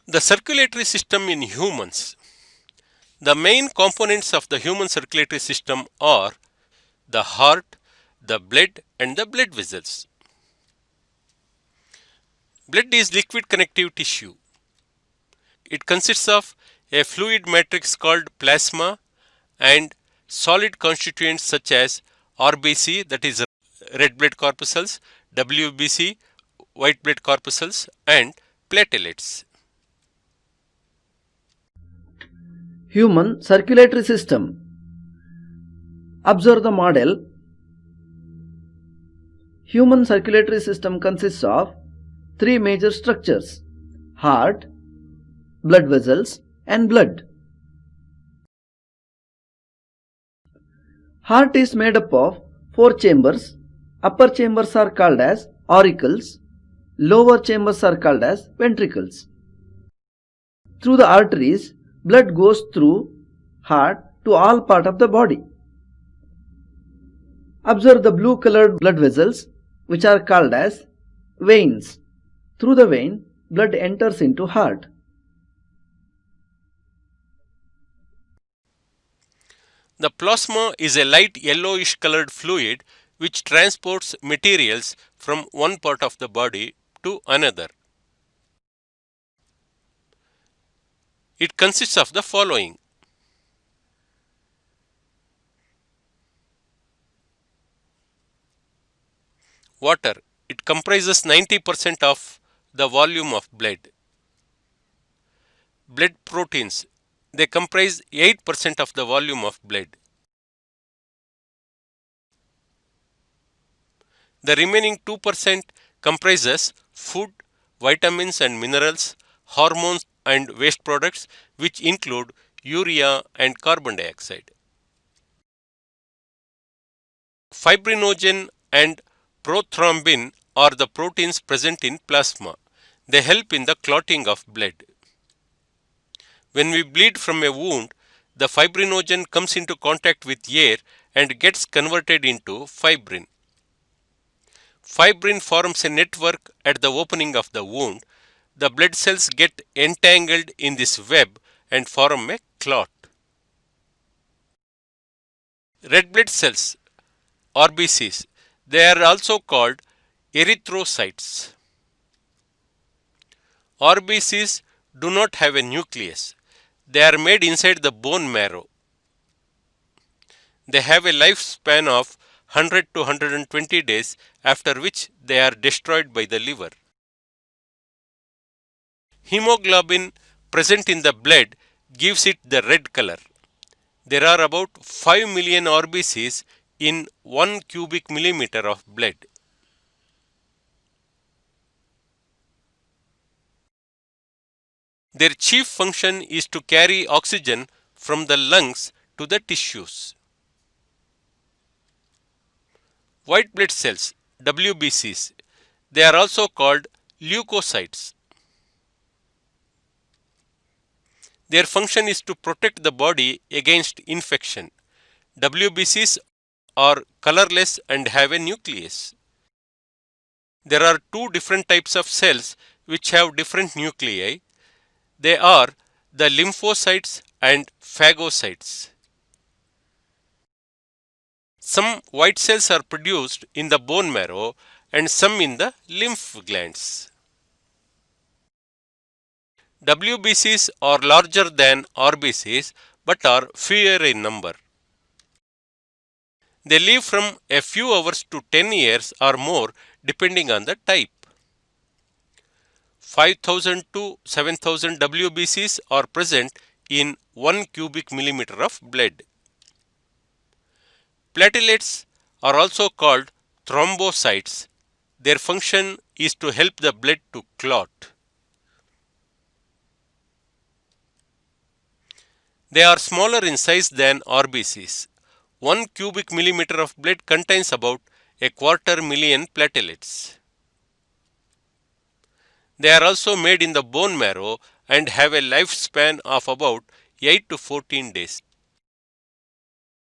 The circulatory system in humans. The main components of the human circulatory system are the heart, the blood, and the blood vessels. Blood is liquid connective tissue. It consists of a fluid matrix called plasma and solid constituents such as RBC, that is red blood corpuscles, WBC, white blood corpuscles, and platelets. Human circulatory system. Observe the model. Human circulatory system consists of three major structures: heart, blood vessels, and blood. Heart is made up of four chambers. Upper chambers are called as auricles. Lower chambers are called as ventricles. Through the arteries, blood goes through heart to all parts of the body. Observe the blue colored blood vessels, which are called as veins. Through the vein, blood enters into heart. The plasma is a light yellowish colored fluid which transports materials from one part of the body to another. It consists of the following: water. It comprises 90% of the volume of blood. Blood proteins. They comprise 8% of the volume of blood. The remaining 2% comprises food, vitamins and minerals, hormones and waste products, which include urea and carbon dioxide. Fibrinogen and prothrombin are the proteins present in plasma. They help in the clotting of blood. When we bleed from a wound, the fibrinogen comes into contact with air and gets converted into fibrin. Fibrin forms a network at the opening of the wound. The blood cells get entangled in this web and form a clot. Red blood cells, RBCs, they are also called erythrocytes. RBCs do not have a nucleus. They are made inside the bone marrow. They have a lifespan of 100 to 120 days, after which they are destroyed by the liver. Hemoglobin present in the blood gives it the red color. There are about 5 million RBCs in 1 cubic millimeter of blood. Their chief function is to carry oxygen from the lungs to the tissues. White blood cells, WBCs, they are also called leukocytes. Their function is to protect the body against infection. WBCs are colorless and have a nucleus. There are two different types of cells which have different nuclei. They are the lymphocytes and phagocytes. Some white cells are produced in the bone marrow and some in the lymph glands. WBCs are larger than RBCs but are fewer in number. They live from a few hours to 10 years or more depending on the type. 5000 to 7000 WBCs are present in 1 cubic millimeter of blood. Platelets are also called thrombocytes. Their function is to help the blood to clot. They are smaller in size than RBCs. 1 cubic millimeter of blood contains about 250,000 platelets. They are also made in the bone marrow and have a lifespan of about 8 to 14 days.